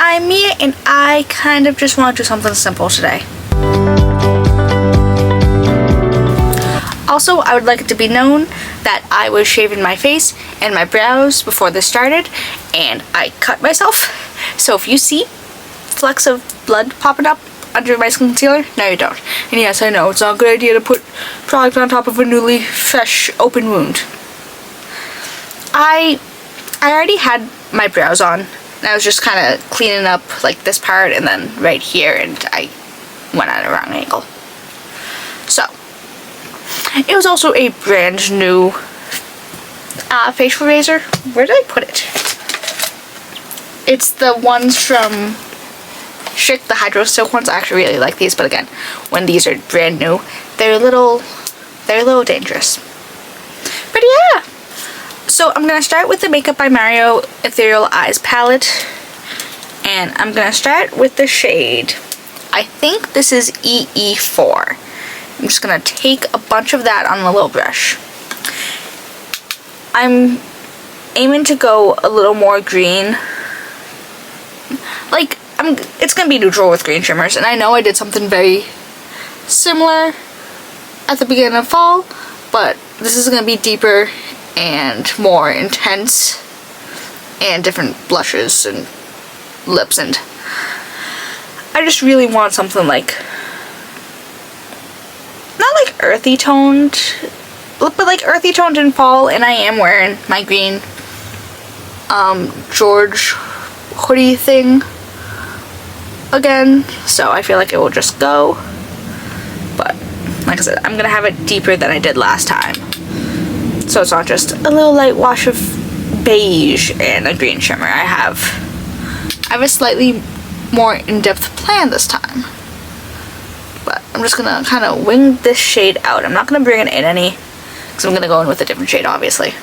I'm Mia, and I kind of just want to do something simple today. Also, I would like it to be known that I was shaving my face and my brows before this started, and I cut myself. So if you see flecks of blood popping up under my skin concealer, no you don't. And yes, I know, it's not a good idea to put product on top of a newly fresh open wound. I already had my brows on, and I was just kind of cleaning up like this part and then right here, and I went at a wrong angle. So, it was also a brand new facial razor. Where did I put it? It's the ones from Schick, the Hydro Silk ones. I actually really like these, but again, when these are brand new, they're a little dangerous. But yeah. So I'm gonna start with the Makeup by Mario Ethereal Eyes palette, and I'm gonna start with the shade. I think this is EE4. I'm just gonna take a bunch of that on a little brush. I'm aiming to go a little more green. Like, it's gonna be neutral with green shimmers, and I know I did something very similar at the beginning of fall, but this is gonna be deeper and more intense, and different blushes and lips, and I just really want something like, not like earthy toned, but like earthy toned in fall. And I am wearing my green George hoodie thing again, so I feel like it will just go. But like I said, I'm gonna have it deeper than I did last time, so it's not just a little light wash of beige and a green shimmer. I have a slightly more in-depth plan this time. But I'm just gonna kind of wing this shade out. I'm not gonna bring it in any, because I'm gonna go in with a different shade, obviously.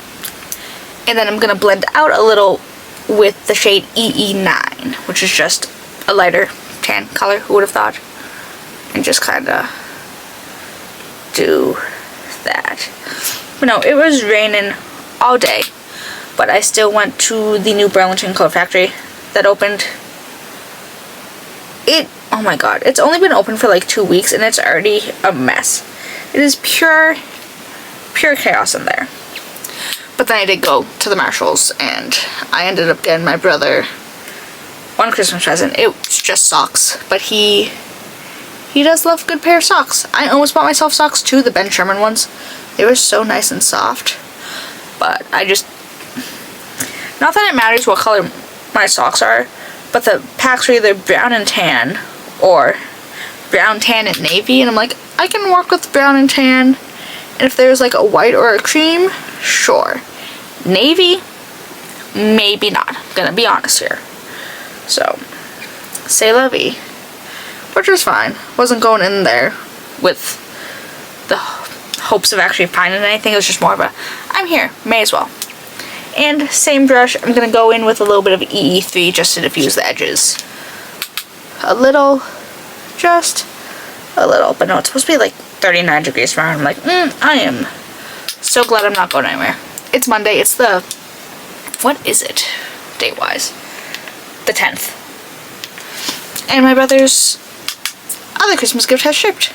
And then I'm gonna blend out a little with the shade EE9, which is just a lighter tan color, who would have thought? And just kind of do that. But no, it was raining all day, but I still went to the new Burlington Coat Factory that opened. Oh my god, it's only been open for like 2 weeks and it's already a mess. It is pure chaos in there. But then I did go to the Marshalls, and I ended up getting my brother one Christmas present. It was just socks, but he does love a good pair of socks. I almost bought myself socks too, the Ben Sherman ones. They were so nice and soft, but I just, not that it matters what color my socks are, but the packs are either brown and tan or brown, tan, and navy, and I'm like, I can work with brown and tan, and if there's like a white or a cream, sure. Navy, maybe not. I'm gonna be honest here. So, c'est la vie. Which was fine. Wasn't going in there with the hopes of actually finding anything. It was just more of a, I'm here, may as well. And same brush, I'm gonna go in with a little bit of EE3 just to diffuse the edges. A little, just a little. But no, it's supposed to be like 39 degrees tomorrow. I'm like, I am so glad I'm not going anywhere. It's Monday, it's the, what is it, date-wise? The 10th. And my brother's other Christmas gift has shipped.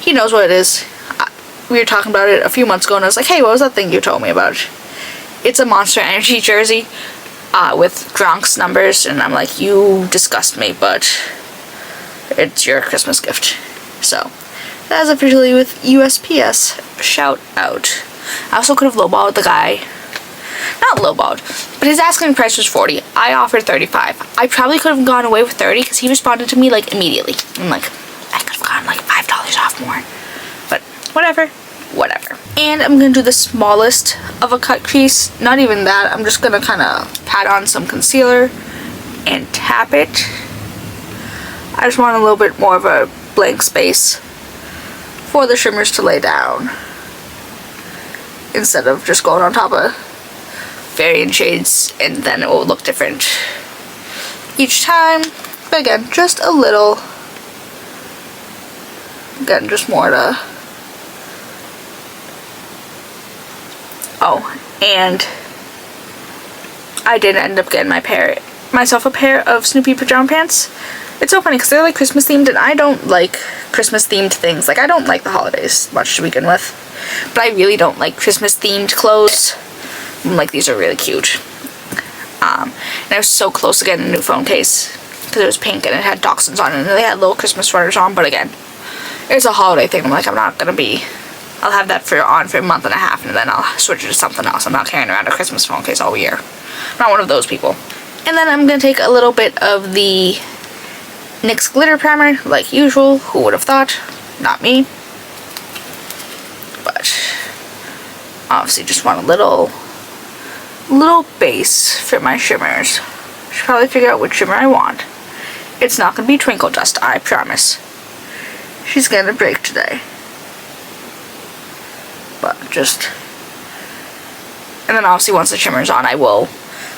He knows what it is. We were talking about it a few months ago, and I was like, hey, what was that thing you told me about? It's a Monster Energy jersey with Gronk's numbers, and I'm like, you disgust me, but it's your Christmas gift. So, that is officially with USPS. Shout out. I also could have lowballed the guy. Not lowballed, but his asking price was 40. I offered 35. I probably could have gone away with 30 because he responded to me like immediately. I'm like, I could have gotten like $5 off more. But whatever. And I'm going to do the smallest of a cut crease. Not even that. I'm just going to kind of pat on some concealer and tap it. I just want a little bit more of a blank space for the shimmers to lay down, instead of just going on top of variant shades, and then it will look different each time. But again, just a little. Again, just more to... Oh, and I did end up getting my pair myself a pair of Snoopy pajama pants. It's so funny because they're like Christmas themed, and I don't like Christmas themed things. Like, I don't like the holidays much to begin with, but I really don't like Christmas themed clothes. Like, these are really cute. And I was so close to getting a new phone case because it was pink and it had dachshunds on it, and they had little Christmas sweaters on. But again, it's a holiday thing. I'm like, I'm not gonna be. I'll have that for a month and a half, and then I'll switch it to something else. I'm not carrying around a Christmas phone case all year. I'm not one of those people. And then I'm gonna take a little bit of the NYX glitter primer, like usual. Who would have thought? Not me. But obviously, just want a little base for my shimmers. Should probably figure out which shimmer I want. It's not gonna be Twinkle Dust, I promise. She's gonna break today. But just, and then obviously once the shimmer's on, I will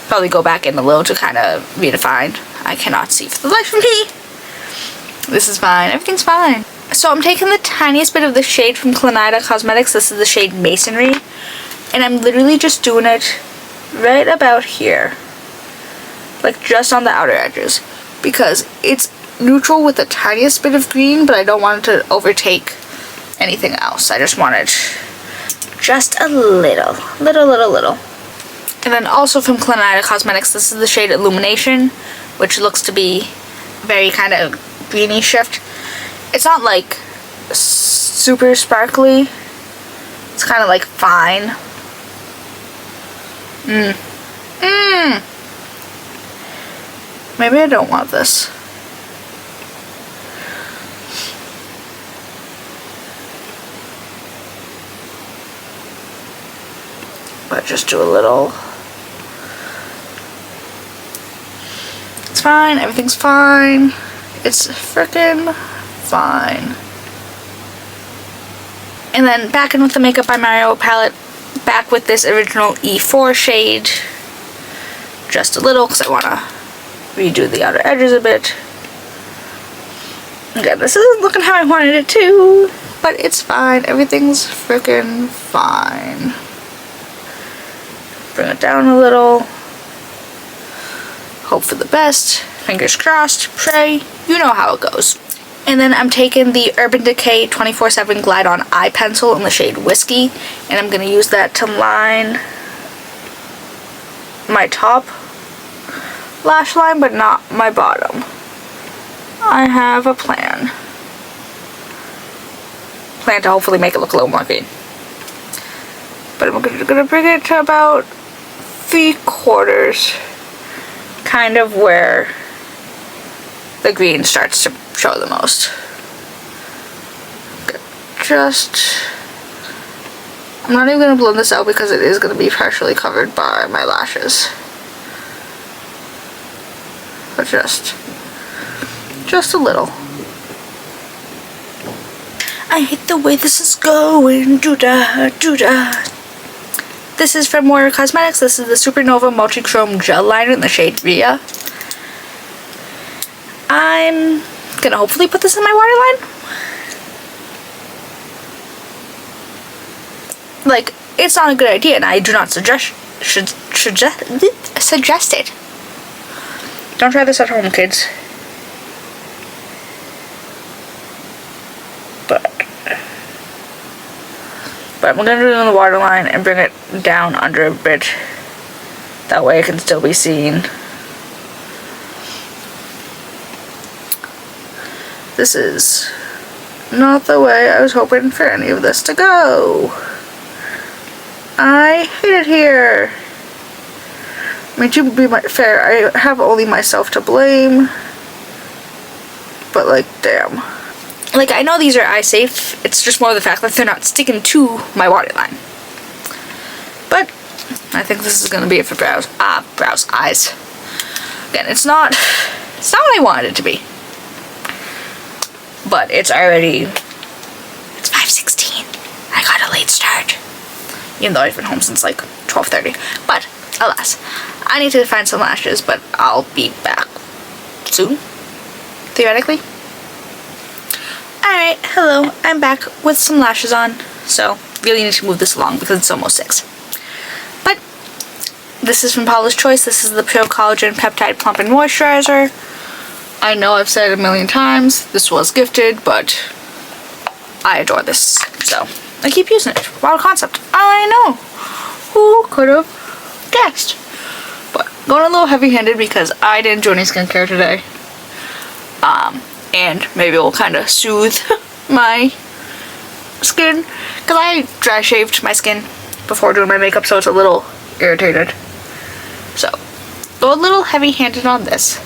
probably go back in a little to kind of redefine. I cannot see for the life of me. This is fine. Everything's fine. So I'm taking the tiniest bit of the shade from Clionadh Cosmetics. This is the shade Masonry. And I'm literally just doing it right about here. Like just on the outer edges. Because it's neutral with the tiniest bit of green, but I don't want it to overtake anything else. I just want it just a little. And then also from Clionadh Cosmetics, this is the shade Illumination, which looks to be very kind of greeny shift. It's not like super sparkly. It's kind of like fine. Maybe I don't want this. But just do a little. It's fine. Everything's fine. It's frickin' fine. And then back in with the Makeup by Mario palette. Back with this original E4 shade. Just a little because I want to redo the outer edges a bit. Again, this isn't looking how I wanted it to. But it's fine. Everything's frickin' fine. Bring it down a little. Hope for the best. Fingers crossed. Pray. You know how it goes. And then I'm taking the Urban Decay 24/7 Glide On Eye Pencil in the shade Whiskey. And I'm going to use that to line my top lash line, but not my bottom. I have a plan. Plan to hopefully make it look a little more green. But I'm going to bring it to about 3/4, kind of where the green starts to show the most. I'm not even going to blend this out because it is going to be partially covered by my lashes. But just a little. I hate the way this is going. Doo-da, doo-da. This is from Moira Cosmetics. This is the Supernova Multichrome Gel Liner in the shade Rhea. I'm gonna hopefully put this in my waterline. Like, it's not a good idea, and I do not suggest it. Don't try this at home, kids. But I'm gonna do it in the waterline and bring it down under a bit. That way it can still be seen. This is not the way I was hoping for any of this to go. I hate it here. I mean, to be fair, I have only myself to blame. But, like, damn. Like, I know these are eye safe. It's just more the fact that they're not sticking to my waterline. But I think this is gonna be it for brows. Eyes. Again, it's not what I wanted it to be. But it's 5:16. I got a late start. Even though I've been home since like 12:30. But alas, I need to find some lashes, but I'll be back soon, theoretically. Alright, hello, I'm back with some lashes on, so really need to move this along because it's almost 6. But This is from Paula's Choice. This is the Pure Collagen Peptide Plumping Moisturizer. I know I've said it a million times. This was gifted, but I adore this. So, I keep using it. Wild concept. I know. Who could have guessed? But going a little heavy-handed because I didn't do any skincare today. And maybe it will kind of soothe my skin. Because I dry shaved my skin before doing my makeup, so it's a little irritated. So, go a little heavy-handed on this.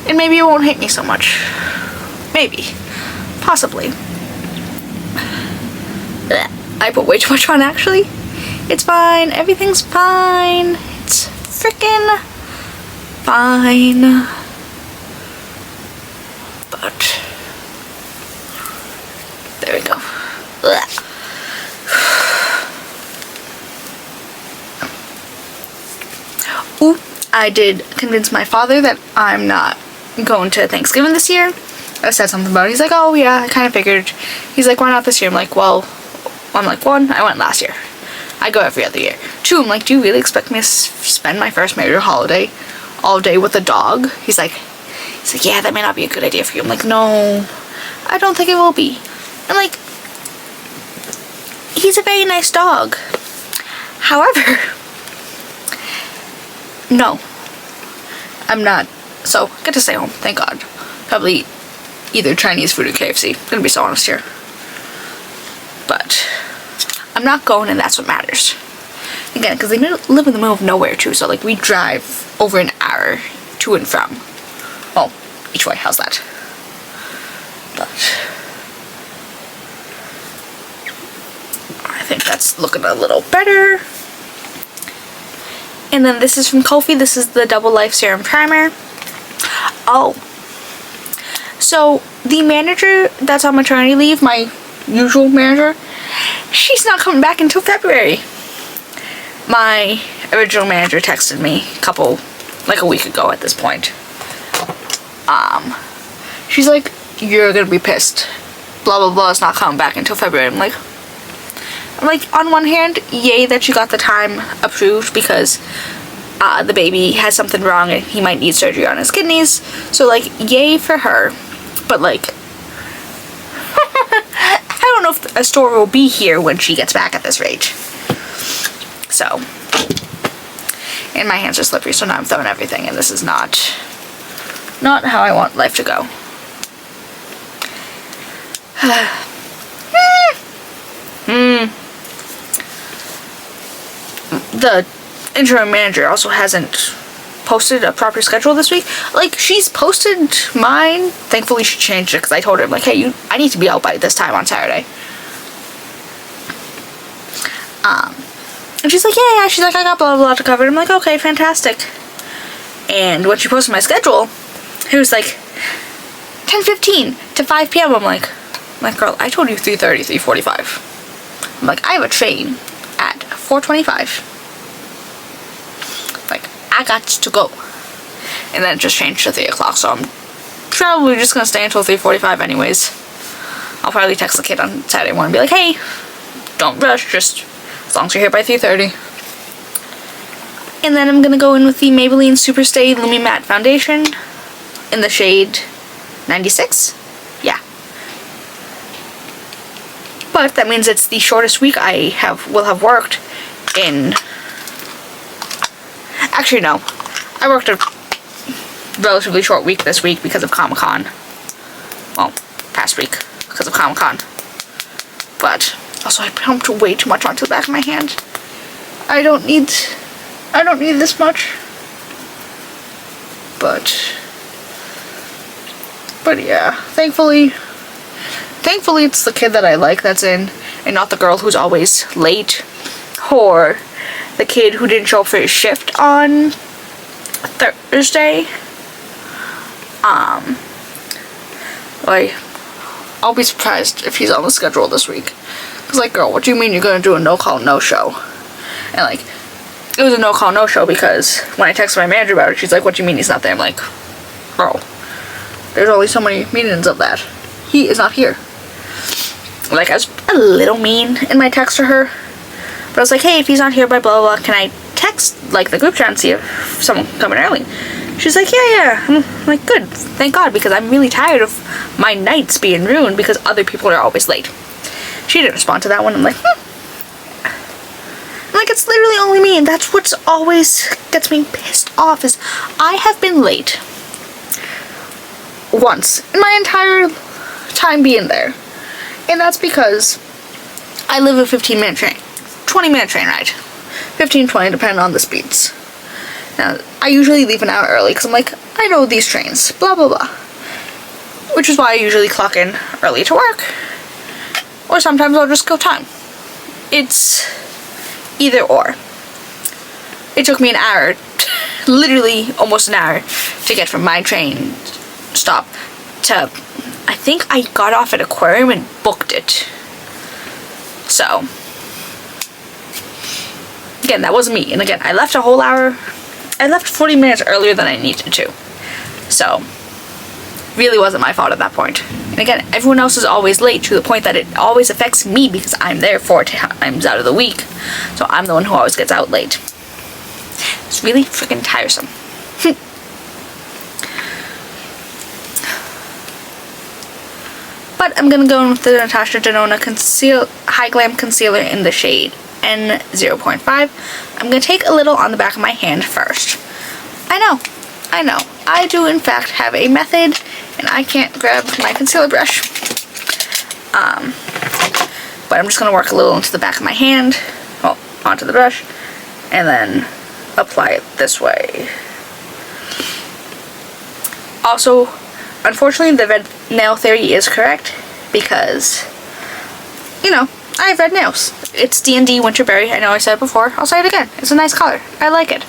And maybe it won't hit me so much. Maybe. Possibly. I put way too much on, actually. It's fine. Everything's fine. It's freaking fine. But there we go. Ooh, I did convince my father that I'm not going to Thanksgiving this year. I said something about it. He's like, oh yeah, I kind of figured. He's like, why not this year? I'm like, well, I'm like, 1, I went last year. I go every other year. 2, I'm like, do you really expect me to spend my first major holiday all day with a dog? He's like, yeah, that may not be a good idea for you. I'm like, no, I don't think it will be. I'm like, he's a very nice dog. However, no, I'm not. So, I get to stay home, thank God. Probably eat either Chinese food or KFC. I'm gonna be so honest here. But I'm not going, and that's what matters. Again, because they live in the middle of nowhere too, so like we drive over an hour to and from. Well, each way, how's that? But I think that's looking a little better. And then this is from Kulfi. This is the Double Life Serum Primer. Oh. So, the manager that's on maternity leave, my usual manager, she's not coming back until February. My original manager texted me a week ago at this point. She's like, you're gonna be pissed. Blah, blah, blah, it's not coming back until February. I'm like, on one hand, yay that you got the time approved because the baby has something wrong and he might need surgery on his kidneys. So, like, yay for her. But, like, I don't know if a store will be here when she gets back at this rate. So, and my hands are slippery, so now I'm throwing everything, and this is not how I want life to go. The interim manager also hasn't posted a proper schedule this week. Like, she's posted mine. Thankfully, she changed it because I told her, I'm like, hey, I need to be out by this time on Saturday. And she's like, yeah, she's like, I got blah, blah, blah to cover. I'm like, okay, fantastic. And when she posted my schedule, it was like 10:15 to 5 p.m. I'm like, girl, I told you 3:30, 3:45. I'm like, I have a train at 4:25. Like, I got to go. And then it just changed to 3 o'clock, so I'm probably just gonna stay until 3:45 anyways. I'll probably text the kid on Saturday morning and be like, hey, don't rush, just as long as you're here by 3:30. And then I'm gonna go in with the Maybelline Superstay Lumi Matte Foundation in the shade 96. Yeah. But that means it's the shortest week I will have worked in. Actually, no. I worked a relatively short week this week because of Comic-Con. Well, past week because of Comic-Con. But also I pumped way too much onto the back of my hand. I don't need this much. But yeah, thankfully it's the kid that I like that's in, and not the girl who's always late, or the kid who didn't show up for his shift on Thursday. I'll be surprised if he's on the schedule this week. Cause like, girl, what do you mean you're gonna do a no-call, no-show? And like, it was a no-call, no-show because when I texted my manager about it, she's like, what do you mean he's not there? I'm like, girl, there's only so many meanings of that. He is not here. Like, I was a little mean in my text to her. But I was like, hey, if he's not here by blah, blah, blah, can I text, like the group chat, and see if someone coming early. She's like, yeah. I'm like, good, thank God, because I'm really tired of my nights being ruined because other people are always late. She didn't respond to that one. I'm like, I'm like, it's literally only me, and that's what's always gets me pissed off, is I have been late once in my entire time being there. And that's because I live a 15-minute train, 20-minute train ride. 15, 20, depending on the speeds. Now, I usually leave an hour early because I'm like, I know these trains, blah, blah, blah. Which is why I usually clock in early to work. Or sometimes I'll just go time. It's either or. It took me an hour, literally almost an hour, to get from my train stop to, I think I got off at Aquarium and booked it. So, again, that wasn't me. And again, I left a whole hour. I left 40 minutes earlier than I needed to. So, really wasn't my fault at that point. And again, everyone else is always late, to the point that it always affects me because I'm there 4 times out of the week. So I'm the one who always gets out late. It's really freaking tiresome. But I'm gonna go in with the Natasha Denona Hy-Glam Concealer in the shade N0.5. I'm gonna take a little on the back of my hand first. I know. I do in fact have a method, and I can't grab my concealer brush. But I'm just gonna work a little into the back of my hand, well, onto the brush, and then apply it this way. Also, unfortunately, the red nail theory is correct, because, you know, I have red nails. It's D&D Winterberry. I know I said it before. I'll say it again. It's a nice color. I like it.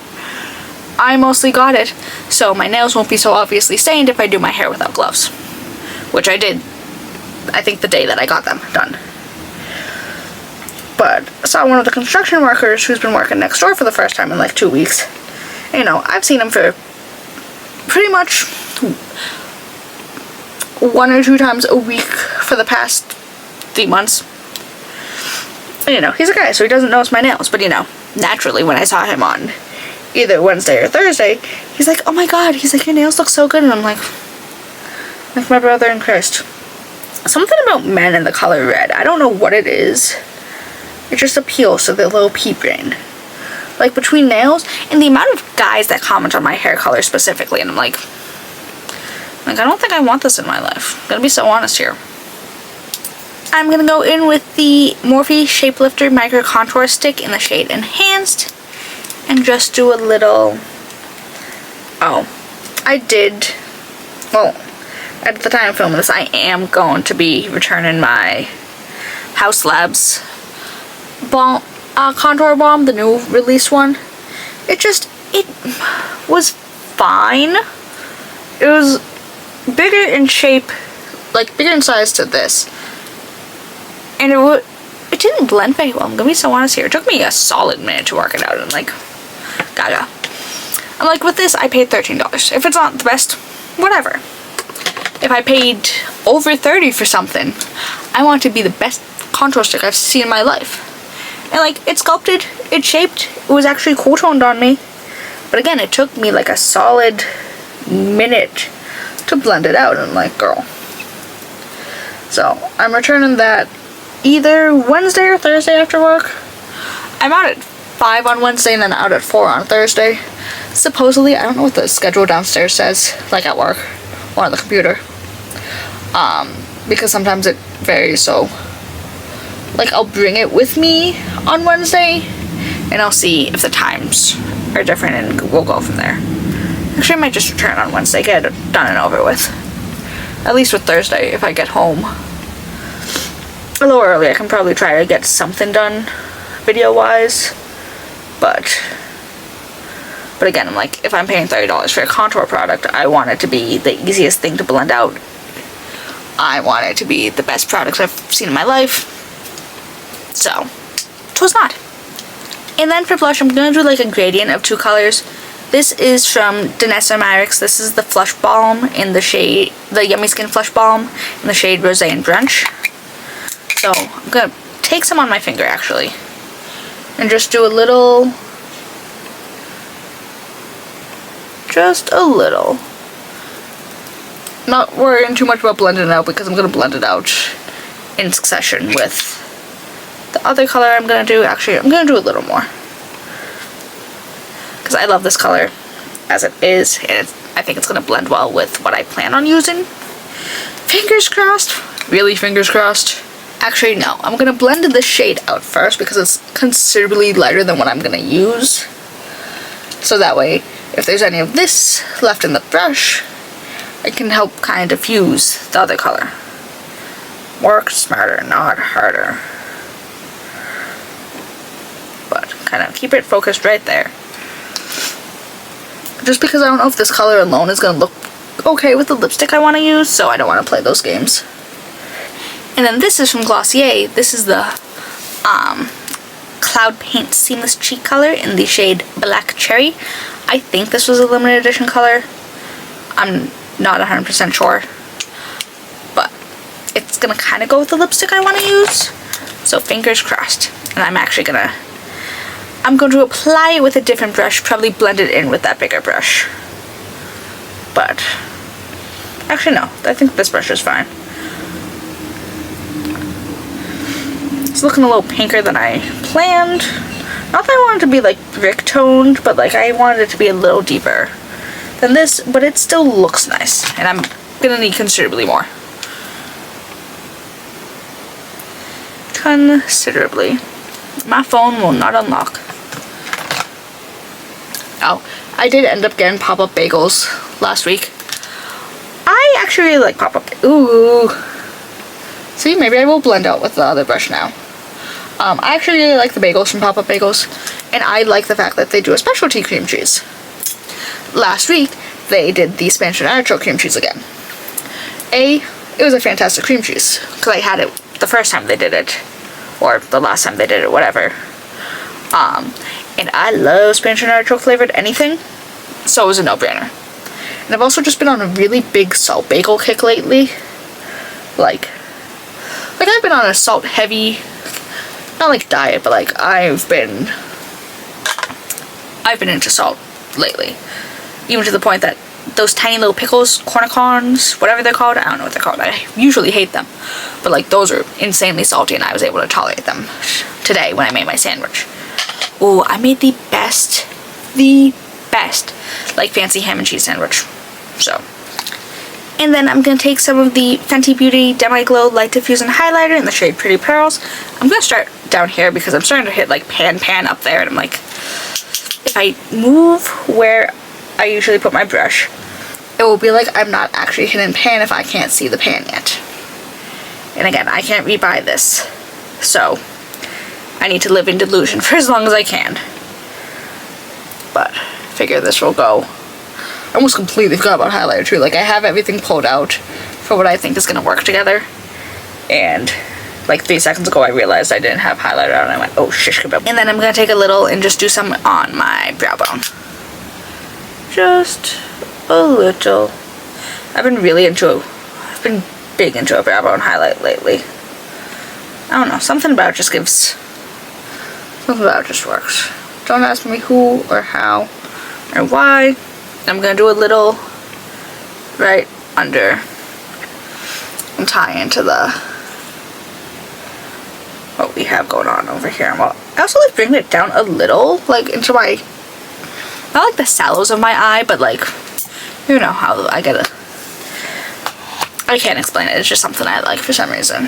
I mostly got it, so my nails won't be so obviously stained if I do my hair without gloves. Which I did, I think, the day that I got them done. But I saw one of the construction workers who's been working next door for the first time in like 2 weeks. You know, I've seen him for pretty much 1 or 2 times a week for the past 3 months. And, you know, he's a guy, so he doesn't notice my nails. But, you know, naturally, when I saw him on either Wednesday or Thursday, he's like, oh my God, he's like, your nails look so good. And I'm like my brother in Christ. Something about men and the color red. I don't know what it is. It just appeals to the little pea brain. Like, between nails and the amount of guys that comment on my hair color specifically, and I'm like, I don't think I want this in my life. I'm gonna be so honest here. I'm gonna go in with the Morphe Shapelifter Micro Contour Stick in the shade Enhanced, and just do a little, at the time of filming this, I am going to be returning my House Labs balm, contour balm, the new release one. It was fine. It was bigger in shape, like bigger in size to this, and it didn't blend very well. I'm gonna be so honest here. It took me a solid minute to work it out, and like, gaga. I'm like, with this, I paid $13. If it's not the best, whatever. If I paid over $30 for something, I want it to be the best contour stick I've seen in my life. And like, it sculpted, it shaped, it was actually cool toned on me. But again, it took me like a solid minute to blend it out, and I'm like, girl. So, I'm returning that either Wednesday or Thursday after work. I'm out at 5 on Wednesday and then out at 4 on Thursday. Supposedly, I don't know what the schedule downstairs says, like at work or on the computer. Because sometimes it varies, so like, I'll bring it with me on Wednesday and I'll see if the times are different, and we'll go from there. Actually, I might just return on Wednesday, get it done and over with. At least with Thursday, if I get home a little early, I can probably try to get something done video-wise. But again, I'm like, if I'm paying $30 for a contour product, I want it to be the easiest thing to blend out. I want it to be the best product I've seen in my life. So, it was not. And then for blush, I'm going to do like a gradient of 2 colors. This is from Danessa Myricks. This is the Flush Balm in the shade, the Yummy Skin Flush Balm in the shade Rosé and Brunch. So, I'm going to take some on my finger, actually, and just do a little just a little. Not worrying too much about blending it out because I'm going to blend it out in succession with the other color I'm going to do. Actually, I'm going to do a little more. Because I love this color as it is, and I think it's going to blend well with what I plan on using. Fingers crossed. Really, fingers crossed. Actually, no. I'm going to blend this shade out first because it's considerably lighter than what I'm going to use. So that way, if there's any of this left in the brush, I can help kind of diffuse the other color. Work smarter, not harder. But kind of keep it focused right there. Just because I don't know if this color alone is going to look okay with the lipstick I want to use, so I don't want to play those games. And then this is from Glossier. This is the Cloud Paint Seamless Cheek color in the shade Black Cherry. I think this was a limited edition color. I'm not 100% sure. But it's going to kind of go with the lipstick I want to use. So fingers crossed. And I'm going to apply it with a different brush, probably blend it in with that bigger brush. But, actually no, I think this brush is fine. It's looking a little pinker than I planned. Not that I wanted it to be like brick toned, but like I wanted it to be a little deeper than this, but it still looks nice. And I'm gonna need considerably more. Considerably. My phone will not unlock. Oh, I did end up getting pop-up bagels last week. I actually really like pop-up. Ooh. See, maybe I will blend out with the other brush now. I actually really like the bagels from Pop-Up Bagels, and I like the fact that they do a specialty cream cheese. Last week, they did the Spanish and artichoke cream cheese again. It was a fantastic cream cheese, because I had it the first time they did it, or the last time they did it, whatever. And I love Spanish and artichoke flavored anything, so it was a no-brainer. And I've also just been on a really big salt bagel kick lately. Like I've been on a salt heavy, not like diet, but like I've been into salt lately. Even to the point that those tiny little pickles, cornichons, whatever they're called, I don't know what they're called, I usually hate them. But like those are insanely salty and I was able to tolerate them today when I made my sandwich. Oh, I made the best, like fancy ham and cheese sandwich. So. And then I'm going to take some of the Fenty Beauty Demi Glow Light Diffusing Highlighter in the shade Pretty Pearls. I'm going to start down here because I'm starting to hit like pan up there. And I'm like, if I move where I usually put my brush, it will be like I'm not actually hitting pan if I can't see the pan yet. And again, I can't rebuy this. So, I need to live in delusion for as long as I can. But, I figure this will go. I almost completely forgot about highlighter too. Like I have everything pulled out for what I think is going to work together. And like 3 seconds ago I realized I didn't have highlighter out and I went, oh shish kebab. And then I'm going to take a little and just do some on my brow bone. Just a little. I've been big into a brow bone highlight lately. I don't know, something about it just works. Don't ask me who or how or why. I'm going to do a little right under and tie into what we have going on over here. I also like bringing it down a little, like into my, not like the sallows of my eye, but like, you know how I can't explain it, it's just something I like for some reason.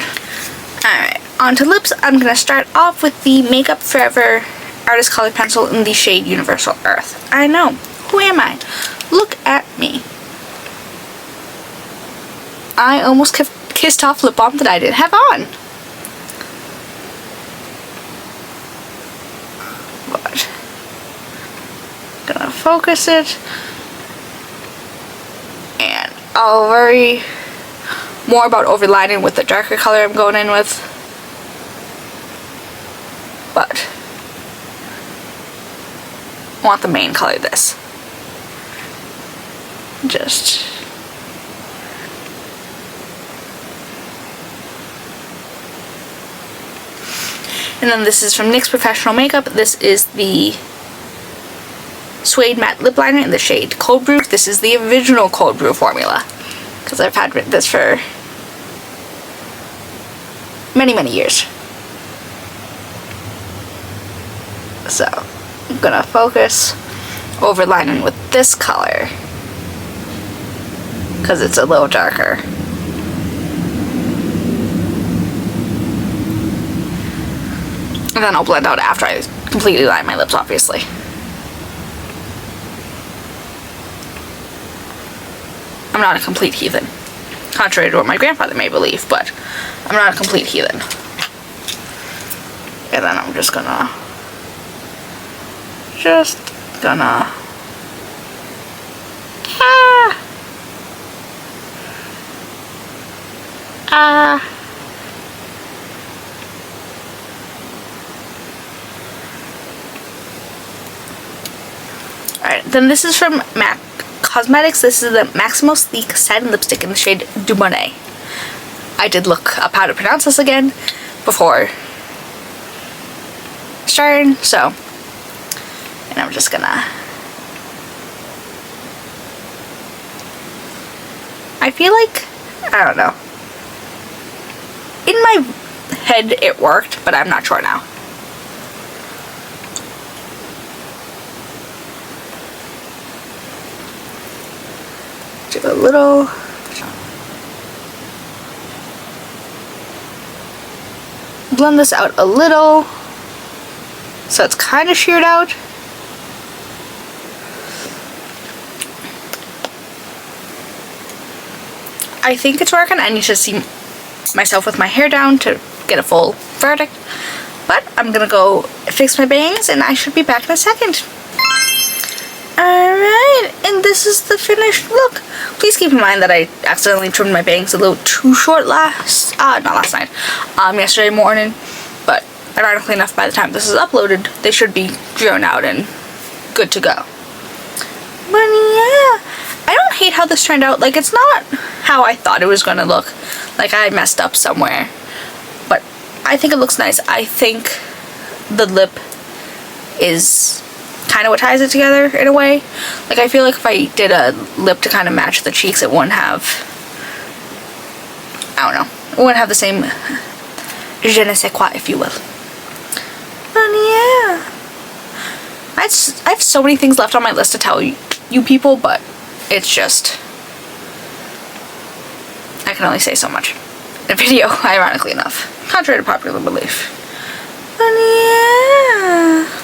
Alright, on to lips. I'm going to start off with the Makeup Forever Artist Color Pencil in the shade Universal Earth. I know. Who am I? Look at me. I almost kissed off lip balm that I didn't have on. But gonna focus it. And I'll worry more about overlining with the darker color I'm going in with. But I want the main color this. Just and then this is from NYX Professional Makeup. This is the Suede Matte Lip Liner in the shade Cold Brew. This is the original Cold Brew formula, because I've had this for many, many years. So, I'm gonna focus overlining with this color, because it's a little darker. And then I'll blend out after I completely line my lips, obviously. I'm not a complete heathen, contrary to what my grandfather may believe, but I'm not a complete heathen. And then I'm just gonna Alright, then this is from MAC Cosmetics. This is the Maximo Sleek Satin Lipstick in the shade Du Monet. I did look up how to pronounce this again before starting, so, and I'm just gonna, I feel like, I don't know, in my head it worked, but I'm not sure now. Do a little, blend this out a little so it's kind of sheared out. I think it's working. I need to see myself with my hair down to get a full verdict, but I'm gonna go fix my bangs and I should be back in a second. Alright, and this is the finished look. Please keep in mind that I accidentally trimmed my bangs a little too short yesterday morning, but ironically enough, by the time this is uploaded, they should be grown out and good to go. But yeah, I don't hate how this turned out. Like, it's not how I thought it was going to look. Like, I messed up somewhere, but I think it looks nice. I think the lip is kind of what ties it together in a way. Like, I feel like if I did a lip to kind of match the cheeks, it wouldn't have, I don't know, it wouldn't have the same je ne sais quoi, if you will. But yeah, I have so many things left on my list to tell you people, but it's just, I can only say so much in a video, ironically enough, contrary to popular belief. But yeah.